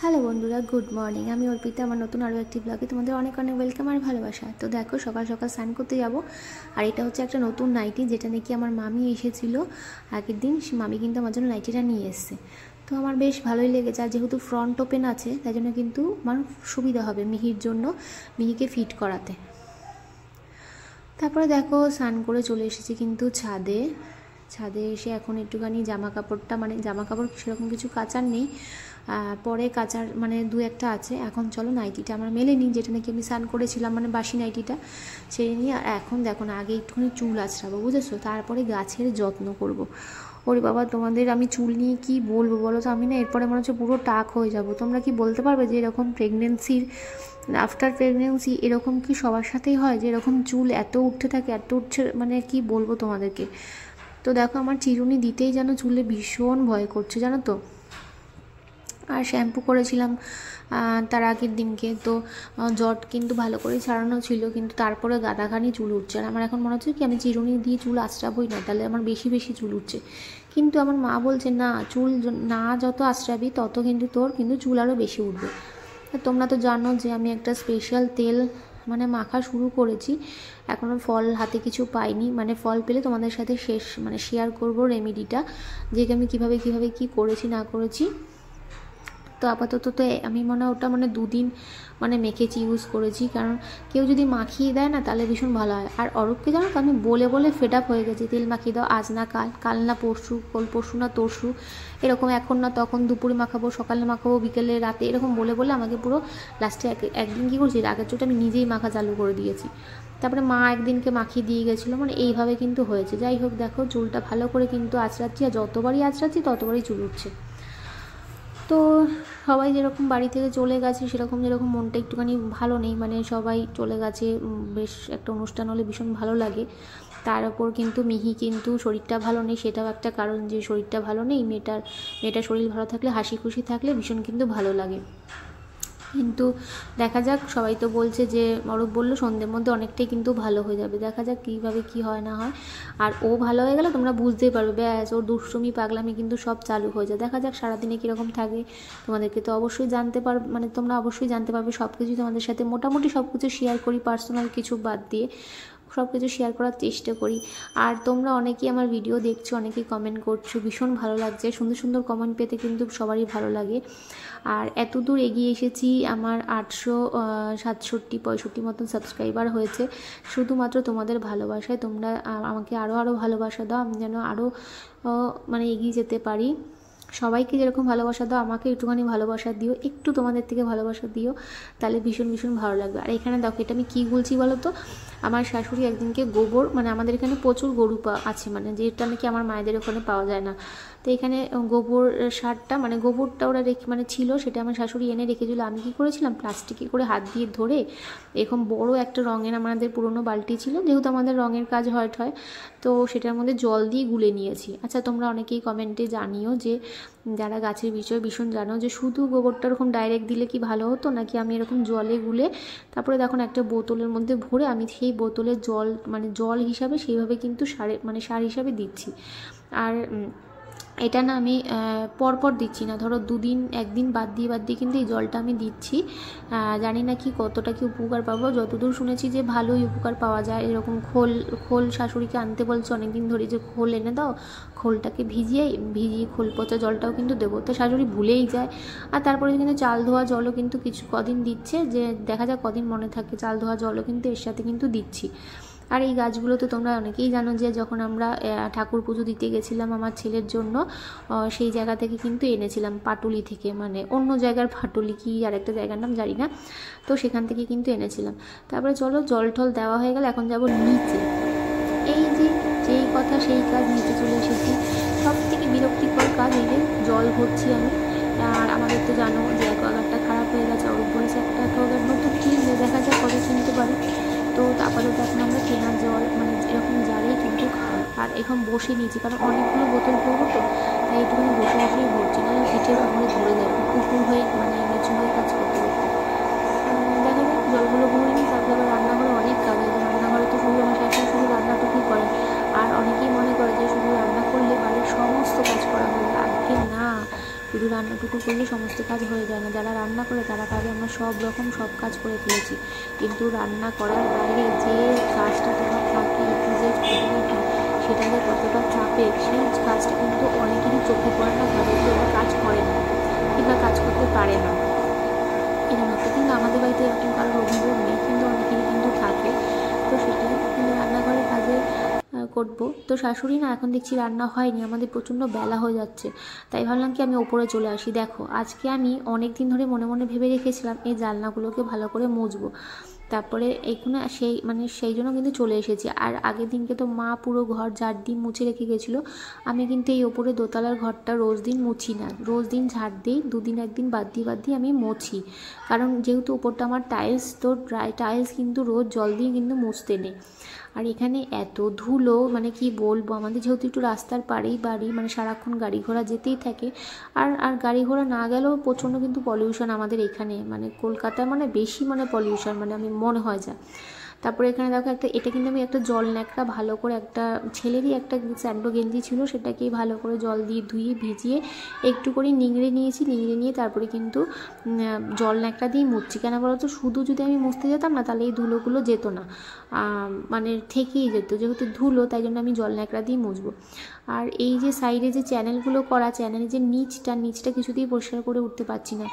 Hello বন্ধুরা, good morning. আমি অর্পিতা। আমার নতুন আরও একটি ব্লগে তোমাদের অনেক অনেক ওয়েলকাম আর ভালোবাসা। তো দেখো, সকাল সকাল স্নান করতে যাব। আর এটা হচ্ছে একটা নতুন নাইটি, যেটা নাকি আমার মামি এসেছিল আগের দিন। মামি কিন্তু আমার জন্য নাইটিটা নিয়ে এসছে। তো আমার বেশ ভালোই লেগেছে। আর যেহেতু ফ্রন্ট ওপেন আছে, তাই জন্য কিন্তু আমার সুবিধা হবে মিহির জন্য, মিহিকে ফিট করাতে। তারপরে দেখো, স্নান করে চলে এসেছি কিন্তু ছাদে এসে এখন একটুখানি জামা কাপড় সেরকম কিছু কাচার নেই, পরে কাচার দু একটা আছে। এখন চলো নাইটিটা আমরা মেলে নিই, যেটা নাকি আমি স্নান করেছিলাম, বাসি নাইটিটা ছেড়ে নিই। আর এখন দেখো না, আগে একটুখানি চুল আঁচড়াবো, বুঝেছো? তারপরে গাছের যত্ন করব। ওরে বাবা, তোমাদের আমি চুল নিয়ে কি বলবো বলো তো? আমি না এরপরে মনে হচ্ছে পুরো টাক হয়ে যাব। তোমরা কি বলতে পারবে যে এরকম আফটার প্রেগনেন্সি এরকম কি সবার সাথেই হয়, যে এরকম চুল এত উঠতে থাকে, এত উঠছে, কি বলবো তোমাদেরকে। তো দেখো, আমার চিরুনি দিতেই যেন চুলে ভীষণ ভয় করছে, জানো তো। আর শ্যাম্পু করেছিলাম তার আগের দিনকে, তো জট কিন্তু ভালো করে ছাড়ানো ছিল, কিন্তু তারপরে গাদাখানি চুল উঠছে। আর আমার এখন মনে হচ্ছে কি, আমি চিরুনি দিয়ে চুল আঁচড়াবই না, তাহলে আমার বেশি বেশি চুল উঠছে। কিন্তু আমার মা বলছে না, চুল না যত আঁচড়াবি তত কিন্তু তোর চুল আরও বেশি উঠবে। তোমরা তো জানো যে আমি একটা স্পেশাল তেল মাখা শুরু করেছি। এখনও ফল হাতে কিছু পাইনি, ফল পেলে তোমাদের সাথে শেয়ার করব রেমেডিটা, যে আমি কীভাবে কী করেছি না করেছি। তো আপাতত তো আমি ওটা 2 দিন মেখেছি, ইউজ করেছি। কারণ কেউ যদি মাখিয়ে দেয় না, তাহলে ভীষণ ভালো হয়। আর অরূপকে জানো তো, আমি বলে বলে ফেড আপ হয়ে গেছি, তেল মাখিয়ে দাও, আজ না কাল, কাল না পরশু, পরশু না তরশু, এরকম এখন না তখন, দুপুরে মাখাবো, সকালে মাখাবো, বিকেলে, রাতে, এরকম বলে বলে আমাকে পুরো লাস্টে একদিন কী করছি, রাগের চোটে আমি নিজেই মাখা চালু করে দিয়েছি। তারপরে মা একদিনকে মাখিয়ে দিয়ে গেছিলো, এইভাবে কিন্তু হয়েছে। যাই হোক, দেখো চুলটা ভালো করে কিন্তু আঁচড়াচ্ছি, আর যতবারই আঁচড়াচ্ছি ততবারই চুল উঠছে। তো সবাই যেরকম বাড়ি থেকে চলে গেছে, যেরকম মনটা একটুখানি ভালো নেই, সবাই চলে গেছে। বেশ একটা অনুষ্ঠান হলে ভীষণ ভালো লাগে। তার ওপর কিন্তু মিহি কিন্তু শরীরটা ভালো নেই, সেটাও একটা কারণ, যে শরীরটা ভালো নেই। মেয়েটার শরীর ভালো থাকলে, হাসি খুশি থাকলে ভীষণ কিন্তু ভালো লাগে। কিন্তু দেখা যাক, সবাই তো বলছে যে, অরূপ বললো সন্ধ্যের মধ্যে অনেকটাই কিন্তু ভালো হয়ে যাবে। দেখা যাক কীভাবে কী হয় না হয়। আর ও ভালো হয়ে গেলে তোমরা বুঝতেই পারবে, ব্যাস ওর দুষ্টুমি পাগলামি কিন্তু সব চালু হয়ে যায়। দেখা যাক সারাদিনে কীরকম থাকে, তোমাদেরকে তো অবশ্যই জানতে পারবে, তোমরা অবশ্যই জানতে পারবে। সব কিছুই তোমাদের সাথে মোটামুটি সব কিছু শেয়ার করি, পার্সোনাল কিছু বাদ দিয়ে সব কিছু শেয়ার করার চেষ্টা করি। আর তোমরা অনেকেই আমার ভিডিও দেখছো, অনেকেই কমেন্ট করছো, ভীষণ ভালো লাগছে। সুন্দর সুন্দর কমেন্ট পেতে কিন্তু সবারই ভালো লাগে। আর এত দূর এগিয়ে এসেছি, আমার 867-65 মতন সাবস্ক্রাইবার হয়েছে, শুধুমাত্র তোমাদের ভালোবাসায়। তোমরা আমাকে আরও ভালোবাসা দাও, আমি যেন আরও এগিয়ে যেতে পারি। সবাইকে যেরকম ভালোবাসা দাও, আমাকে একটুখানি ভালোবাসা দিও, একটু তোমাদের থেকে ভালোবাসা দিও, তাহলে ভীষণ ভীষণ ভালো লাগবে। আর এখানে দেখো, এটা আমি কী বলছি বলো তো? আমার শাশুড়ি একদিনকে গোবর, আমাদের এখানে প্রচুর গরু আছে, যেটা নাকি আমার মায়েদের ওখানে পাওয়া যায় না। তো এখানে গোবর সারটা, গোবরটা ওরা ছিল, সেটা আমার শাশুড়ি এনে রেখেছিলো। আমি কী করেছিলাম, প্লাস্টিকে করে হাত দিয়ে ধরে, এরকম বড় একটা রঙের, আমাদের পুরনো বালতি ছিল, যেহেতু আমাদের রঙের কাজ হয়, তো সেটার মধ্যে জল দিয়ে গুলে নিয়েছি। আচ্ছা, তোমরা অনেকেই কমেন্টে জানিও, যে যারা গাছের বিষয়ে ভীষণ জানো, যে শুধু গোবরটা এরকম ডাইরেক্ট দিলে কি ভালো হতো, নাকি আমি এরকম জলে গুলে তারপরে দেখুন একটা বোতলের মধ্যে ভরে, আমি সেই বোতলের জল জল হিসাবে সেইভাবে কিন্তু সার হিসাবে দিচ্ছি। আর এটা না আমি পরপর দিচ্ছি না, ধরো একদিন বাদ দিয়ে কিন্তু এই জলটা আমি দিচ্ছি। জানি না কি কতটা কি উপকার পাবো, যতদূর শুনেছি যে ভালোই উপকার পাওয়া যায়। এরকম খোল শাশুড়িকে আনতে বলছে অনেকদিন ধরে, যে খোল এনে দাও, খোলটাকে ভিজিয়ে খোল পচা জলটাও কিন্তু দেবো। তো শাশুড়ি ভুলেই যায়। আর তারপরে কিন্তু চাল ধোয়া জলও কিন্তু কদিন দিচ্ছে, যে দেখা যাক কদিন মনে থাকে। চাল ধোয়া জলও কিন্তু এর সাথে কিন্তু দিচ্ছি। আর এই গাছগুলো তো তোমরা অনেকেই জানো, যে যখন আমরা ঠাকুর পুজো দিতে গেছিলাম আমার ছেলের জন্য, সেই জায়গা থেকে কিন্তু এনেছিলাম, পাটুলি থেকে, অন্য জায়গার পাটুলি, কি আর একটা জায়গার নাম জানি না, তো সেখান থেকে কিন্তু এনেছিলাম। তারপরে চলো, জল টল দেওয়া হয়ে গেল, এখন যাব নিচে। এই যে যেই কথা সেই কাজ, নিচে চলে এসেছি। সব থেকে বিরক্তিকর কাজ এই যে জল ভরছি আমি। আর আমাদের তো জানো যে অ্যাকোয়াগার্ডটা খারাপ হয়ে গেছে, অরূপ বলেছে একটা অ্যাকোয়াগার্ড নতুন কিনবে, দেখা যাক কবে কিনতে পারি। তো আপাতত এখন আমরা কেনা জল এরকম জারেই কিন্তু খাই। আর এখন বসে নিয়েছি, কারণ অনেকগুলো বোতল ভরবো, তো তাই একটুখানি বসেই ভরছি, না পিঠের ওপরে ধরে যায়, কুকুর হয়ে নিচু হয়ে কাজ করতে হবে। দেখা যাক, জলগুলো ভরে নিই। তারপরে আবার রান্নাঘরে অনেক কাজ আছে, রান্নাঘরে তো শুধু আমার শাশুড়ি শুধু রান্নাটুকুই করে। আর অনেকেই মনে করে যে শুধু রান্না করলে বাড়ির সমস্ত কাজ করা হয়, আজকে না, শুধু রান্নাটুকু করলে সমস্ত কাজ হয়ে যায় না। যারা রান্না করে তারা ভাবে আমরা সব রকম সব কাজ করে ফেলেছি, কিন্তু রান্না করার বাইরে যে কাজটা তোমার থাকে যে সেটা যে কতটা চাপের, সেই কাজটা কিন্তু অনেকেরই চোখে পড়ে না, ঘরে কেউ কাজ করে না কিংবা কাজ করতে পারে না। এরকম একটা কিন্তু আমাদের বাড়িতে এরকম কারোর অভিযোগ নেই, কিন্তু অনেকেরই কিন্তু থাকে। তো সেটাই কিন্তু রান্নাঘরের কাজে করবো। তো শাশুড়ি না এখন দেখছি রান্না হয়নি, আমাদের প্রচণ্ড বেলা হয়ে যাচ্ছে, তাই ভাবলাম কি আমি ওপরে চলে আসি। দেখো আজকে আমি অনেক দিন ধরে মনে মনে ভেবে রেখেছিলাম এই জানলাগুলোকে ভালো করে মুছবো, তারপরে এইখানে সেই জন্য কিন্তু চলে এসেছি। আর আগের দিনকে তো মা পুরো ঘর ঝাড় দিয়ে মুছে রেখে গেছিলো। আমি কিন্তু এই ওপরে দোতলার ঘরটা রোজ দিন মুছি না, রোজ দিন ঝাড় দিই, দুদিন একদিন বাদ দিয়ে আমি মুছি। কারণ যেহেতু ওপরটা আমার টাইলস, তো ড্রাই টাইলস কিন্তু রোজ জল দিয়ে কিন্তু মুছতে নেই। আর এখানে এত ধুলো মানে কি বলবো, আমাদের যেহেতু একটু রাস্তার পাড়েই বাড়ি, মানে সারাক্ষণ গাড়ি ঘোড়া যেতেই থাকে। আর গাড়ি ঘোড়া না গেলেও প্রচণ্ড কিন্তু পলিউশন আমাদের এখানে, মানে কলকাতায় মানে বেশি মানে পলিউশন, মানে আমি মনে হয় যা। তারপরে এখানে দেখো এটা কিন্তু আমি একটা জল ন্যাকড়া ভালো করে, একটা ছেলেরই একটা স্যান্ডো গেঞ্জি ছিল, সেটাকে ভালো করে জল দিয়ে ধুয়ে ভিজিয়ে একটু করে নিংড়ে নিয়ে তারপরে কিন্তু জল ন্যাকড়া দিয়ে মুছছি। কেন বলো তো, শুধু যদি আমি মুছতে যেতাম না তাহলে এই ধুলোগুলো যেত না, মানে থেকেই যেত, যেহেতু ধুলো তাই জন্য আমি জল ন্যাকড়া দিয়ে মুছবো। আর এই যে সাইডে যে চ্যানেলগুলো করা, চ্যানেলের যে নিচটা কিছুতেই পরিষ্কার করে উঠতে পারছি না।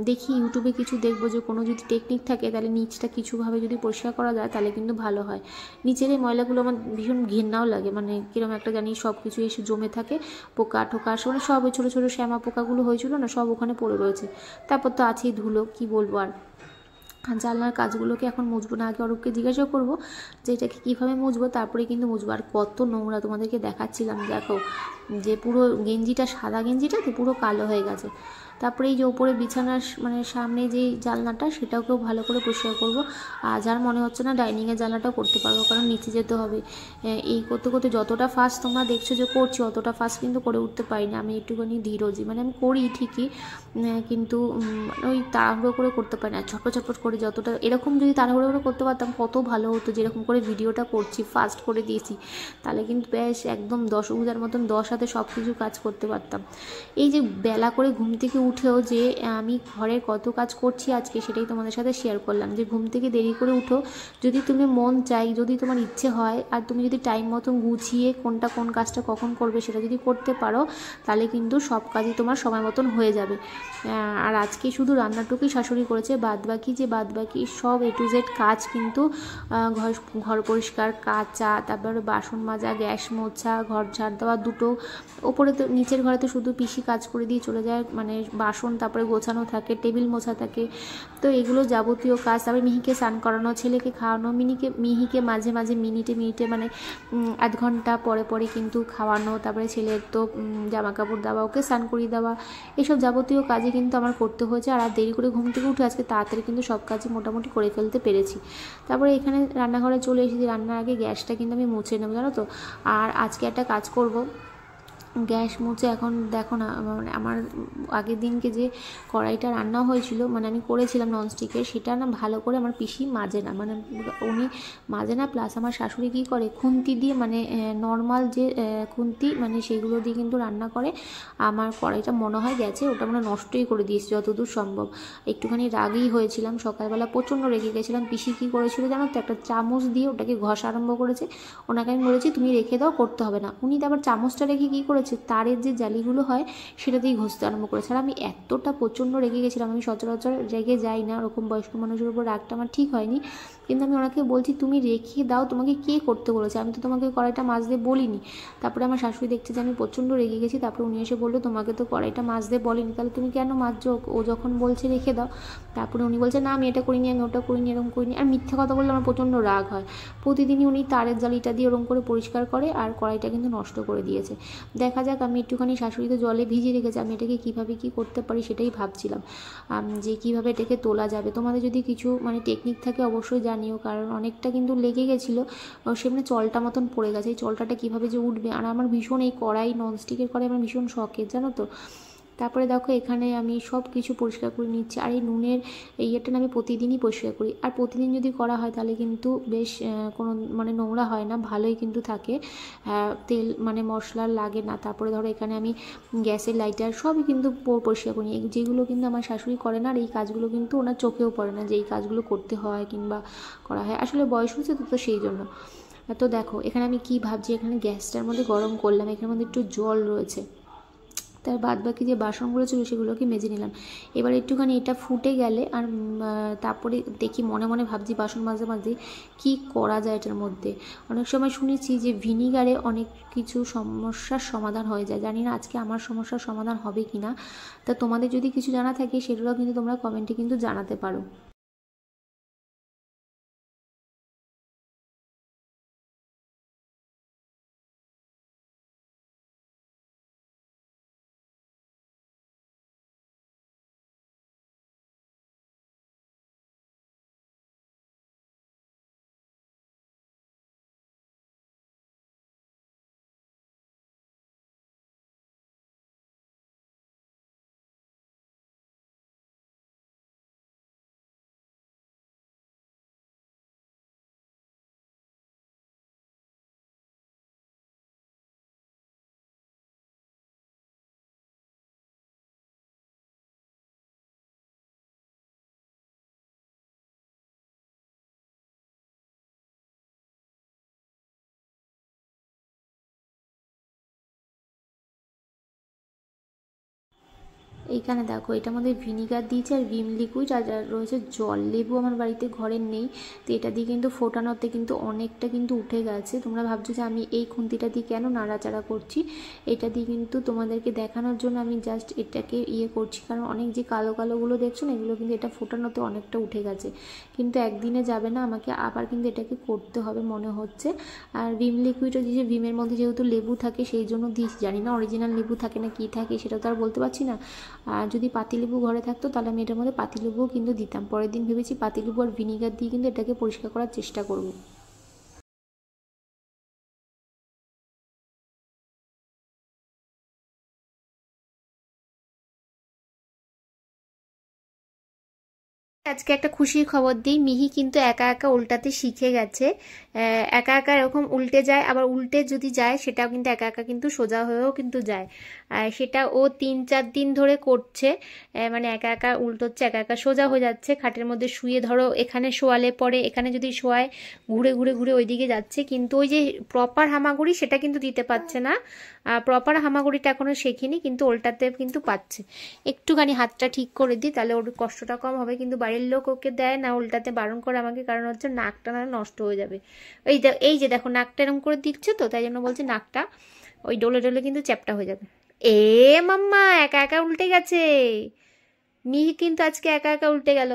দেখি ইউটিউবে কিছু দেখবো যে কোনো যদি টেকনিক থাকে তাহলে নিচটা কিছুভাবে যদি পরিষ্কার করা যায় তাহলে কিন্তু ভালো হয়। নিচের এই ময়লাগুলো আমার ভীষণ ঘেন্নাও লাগে, মানে কীরকম একটা জানি সব কিছু এসে জমে থাকে, পোকা টোকা মানে সব ওই ছোটো ছোটো শ্যামা পোকাগুলো হয়েছিল না, সব ওখানে পড়ে রয়েছে। তারপর তো আছেই ধুলো, কি বলবো। আর জানলার কাজগুলোকে এখন মুছবো না, আগে অরূপকে জিজ্ঞাসা করবো যে এটাকে কীভাবে মুছবো, তারপরে কিন্তু মুছবো। আর কত নোংরা তোমাদেরকে দেখাচ্ছিলাম, দেখো যে পুরো গেঞ্জিটা, সাদা গেঞ্জিটা তো পুরো কালো হয়ে গেছে। তারপরে এই যে ওপরে বিছানার মানে সামনে যেই জানলাটা সেটাকেও ভালো করে পরিষ্কার করবো। আর যার মনে হচ্ছে না ডাইনিংয়ের জানলাটাও করতে পারবো, কারণ নিচে যেতে হবে। এই করতে করতে যতটা ফাস্ট তোমরা দেখছো যে করছি, অতটা ফাস্ট কিন্তু করে উঠতে পারি না। আমি একটুখানি ধীরজি, মানে আমি করি ঠিকই, কিন্তু ওই তাড়াহুড়ো করে করতে পারি না, ছটপট করে। যতটা এরকম যদি তাড়াহুড়ো করে করতে পারতাম কত ভালো হতো, যেরকম করে ভিডিওটা করছি ফাস্ট করে দিয়েছি, তাহলে কিন্তু বেশ একদম দশভুজার মতন 10 হাতে সব কিছু কাজ করতে পারতাম। এই যে বেলা করে ঘুম থেকে উঠেও যে আমি ঘরের কত কাজ করছি আজকে, সেটাই তোমাদের সাথে শেয়ার করলাম। যে ঘুম থেকে দেরি করে উঠো, যদি তুমি মন চাই, যদি তোমার ইচ্ছে হয়, আর তুমি যদি টাইম মতন গুছিয়ে কোন কাজটা কখন করবে সেটা যদি করতে পারো, তাহলে কিন্তু সব কাজই তোমার সময় মতন হয়ে যাবে। আর আজকে শুধু রান্নাটুকুই শাশুড়ি করেছে, বাদবাকি সব A to Z কাজ কিন্তু ঘর পরিষ্কার, কাচা, তারপরে বাসন মাজা, গ্যাস মোছা, ঘর ঝাড় দেওয়া, দুটো। ওপরে তো নিচের ঘরে তো শুধু পিসি কাজ করে দিয়ে চলে যায়, মানে বাসন তারপরে গোছানো থাকে, টেবিল মোছা থাকে, তো এগুলো যাবতীয় কাজ। তারপরে মিহিকে স্নান করানো, ছেলেকে খাওয়ানো, মিহিকে মাঝে মিনিটে মানে আধ ঘন্টা পরে কিন্তু খাওয়ানো, তারপরে ছেলের তো জামা কাপড় দেওয়া, ওকে স্নান করিয়ে দেওয়া, এসব যাবতীয় কাজই কিন্তু আমার করতে হয়েছে। আর দেরি করে ঘুম থেকে উঠে আজকে তাড়াতাড়ি কিন্তু সব কাজই মোটামুটি করে ফেলতে পেরেছি। তারপরে এখানে রান্নাঘরে চলে এসেছি, রান্নার আগে গ্যাসটা কিন্তু আমি মুছে নেবো, জানো তো। আর আজকে একটা কাজ করব, গ্যাস মুছে এখন দেখো না, মানে আমার আগের দিনকে যে কড়াইটা রান্না হয়েছিল, মানে আমি করেছিলাম ননস্টিকের, সেটা না ভালো করে আমার পিসি মাজে না, মানে উনি মাজে না, প্লাস আমার শাশুড়ি কী করে খুন্তি দিয়ে, মানে নর্মাল যে খুন্তি, মানে সেগুলো দিয়ে কিন্তু রান্না করে। আমার কড়াইটা মনে হয় গেছে, ওটা মানে নষ্টই করে দিয়েছি যতদূর সম্ভব। একটুখানি রাগই হয়েছিলাম, সকালবেলা প্রচণ্ড রেগে গেছিলাম। পিসি কী করেছিল জানো তো, একটা চামচ দিয়ে ওটাকে ঘষা আরম্ভ করেছে। ওনাকে আমি বলেছি তুমি রেখে দাও, করতে হবে না। উনি তো আবার চামচটা রেখে কী করেছে, তারের যে জালিগুলো হয় সেটা দিয়ে ঘষতে আরম্ভ করেছে। আর আমি এতটা প্রচণ্ড রেগে গেছিলাম, আমি সচরাচর রেগে যাই না, ওরকম বয়স্ক মানুষের উপর রাগটা আমার ঠিক হয়নি, কিন্তু আমি ওনাকে বলছি তুমি রেখে দাও, তোমাকে কে করতে বলেছে, আমি তো তোমাকে কড়াইটা মাজতে বলিনি। তারপরে আমার শাশুড়ি দেখছে যে আমি প্রচণ্ড রেগে গেছি, তারপরে উনি এসে বললো তোমাকে তো কড়াইটা মাজতে বলিনি, তাহলে তুমি কেন মাজছো, ও যখন বলছে রেখে দাও। তারপরে উনি বলছে না আমি এটা করিনি, আমি ওটা করিনি, এরকম করিনি। আর মিথ্যা কথা বললে আমার প্রচণ্ড রাগ হয়। প্রতিদিনই উনি তারের জালিটা দিয়ে ওরকম করে পরিষ্কার করে, আর কড়াইটা কিন্তু নষ্ট করে দিয়েছে। দেখা যাক, আমি একটুখানি শাশুড়ি তো জলে ভিজিয়ে রেখেছি, আমি এটাকে কীভাবে কী করতে পারি সেটাই ভাবছিলাম, যে কীভাবে এটাকে তোলা যাবে। তোমাদের যদি কিছু মানে টেকনিক থাকে অবশ্যই জানিও, কারণ অনেকটা কিন্তু লেগে গেছিলো, সেখানে চলটা মতন পড়ে গেছে, এই চলটাটা কীভাবে যে উঠবে। আর আমার ভীষণ এই কড়াই, ননস্টিকের কড়াই আমার ভীষণ শখের, জানো তো। তারপরে দেখো এখানে আমি সব কিছু পরিষ্কার করে নিচ্ছি। আর এই নুনের ইয়েটা আমি প্রতিদিনই পরিষ্কার করি, আর প্রতিদিন যদি করা হয় তাহলে কিন্তু বেশ কোনো মানে নোংরা হয় না, ভালোই কিন্তু থাকে, তেল মানে মশলা লাগে না। তারপরে ধরো এখানে আমি গ্যাসের লাইটার সবই কিন্তু পরিষ্কার করি, যেগুলো কিন্তু আমার শাশুড়ি করে না। আর এই কাজগুলো কিন্তু ওনার চোখেও পড়ে না যে এই কাজগুলো করতে হয় কিংবা করা হয়, আসলে বয়স হচ্ছে তো সেই জন্য। তো দেখো এখানে আমি কি ভাবছি, এখানে গ্যাসটার মধ্যে গরম করলাম, এখানের মধ্যে একটু জল রয়েছে, তার বাদ বাকি যে বাসনগুলো ছিল সেগুলোকে মেজে নিলাম। এবার একটুখানি এটা ফুটে গেলে আর তারপরে দেখি মনে মনে ভাবছি বাসন মাজতে মাজতে কী করা যায় এটার মধ্যে। অনেক সময় শুনেছি যে ভিনিগারে অনেক কিছু সমস্যার সমাধান হয়ে যায়, জানি না আজকে আমার সমস্যার সমাধান হবে কি না। তা তোমাদের যদি কিছু জানা থাকে সেগুলো কিন্তু তোমরা কমেন্টে কিন্তু জানাতে পারো। এইখানে দেখো এটার মধ্যে ভিনিগার দিয়েছে আর ভিম লিকুইড আর রয়েছে জল। লেবু আমার বাড়িতে ঘরের নেই, তো এটা দিয়ে কিন্তু ফোটানোতে কিন্তু অনেকটা কিন্তু উঠে গেছে। তোমরা ভাবছো যে আমি এই খুন্তিটা দিয়ে কেন নাড়াচাড়া করছি, এটা দিয়ে কিন্তু তোমাদেরকে দেখানোর জন্য আমি জাস্ট এটাকে করছি, কারণ অনেক যে কালো কালোগুলো দেখছো না এগুলো কিন্তু এটা ফোটানোতে অনেকটা উঠে গেছে। কিন্তু একদিনে যাবে না, আমাকে আবার কিন্তু এটাকে করতে হবে মনে হচ্ছে। আর ভিম লিকুইডও যে ভিমের মধ্যে যেহেতু লেবু থাকে সেই জন্য দিয়েছি, জানি না অরিজিনাল লেবু থাকে না কী থাকে সেটা তো আর বলতে পারছি না। আর যদি পাতিলেবু ঘরে থাকতো তাহলে আমি এটার মধ্যে পাতিলেবুও কিন্তু দিতাম। পরের দিন ভেবেছি পাতিলেবু আর ভিনিগার দিয়ে কিন্তু এটাকে পরিষ্কার করার চেষ্টা করব। আজকে একটা খুশির খবর দিই, মিহি কিন্তু একা একা উল্টাতে শিখে গেছে। একা একা এরকম উল্টে যায়, আবার উল্টে যদি যায় সেটাও কিন্তু একা একা কিন্তু সোজা হয়েও কিন্তু যায়। সেটা ও 3-4 দিন ধরে করছে, মানে একা একা উল্টোচ্ছে, একা একা সোজা হয়ে যাচ্ছে। খাটের মধ্যে শুয়ে ধরো এখানে শোয়ালে পরে এখানে যদি শোয়ায় ঘুরে ঘুরে ঘুরে ওইদিকে যাচ্ছে, কিন্তু ওই যে প্রপার হামাগুড়ি সেটা কিন্তু দিতে পারছে না। প্রপার হামাগুড়িটা এখনো শেখেনি, কিন্তু উল্টাতে কিন্তু পাচ্ছে। একটুখানি হাতটা ঠিক করে দিই তাহলে ওর কষ্টটা কম হবে, কিন্তু বাড়ির লোক ওকে দেয় না, উল্টাতে বারণ করে আমাকে, কারণ হচ্ছে নাকটা না নষ্ট হয়ে যাবে। এই যে দেখো নাকটা এরকম করে দিচ্ছে, তো তাই জন্য বলছে নাকটা ওই ডলে ডলে কিন্তু চ্যাপটা হয়ে যাবে। এ মাম্মা একা একা উল্টে গেছে, মিহি কিন্তু আজকে একা একা উল্টে গেল।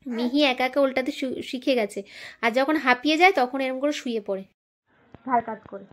মিহি একা একা উল্টাতে শিখে গেছে, আর যখন হাঁপিয়ে যায় তখন এরকম করে শুয়ে পড়ে ধার কাজ করে।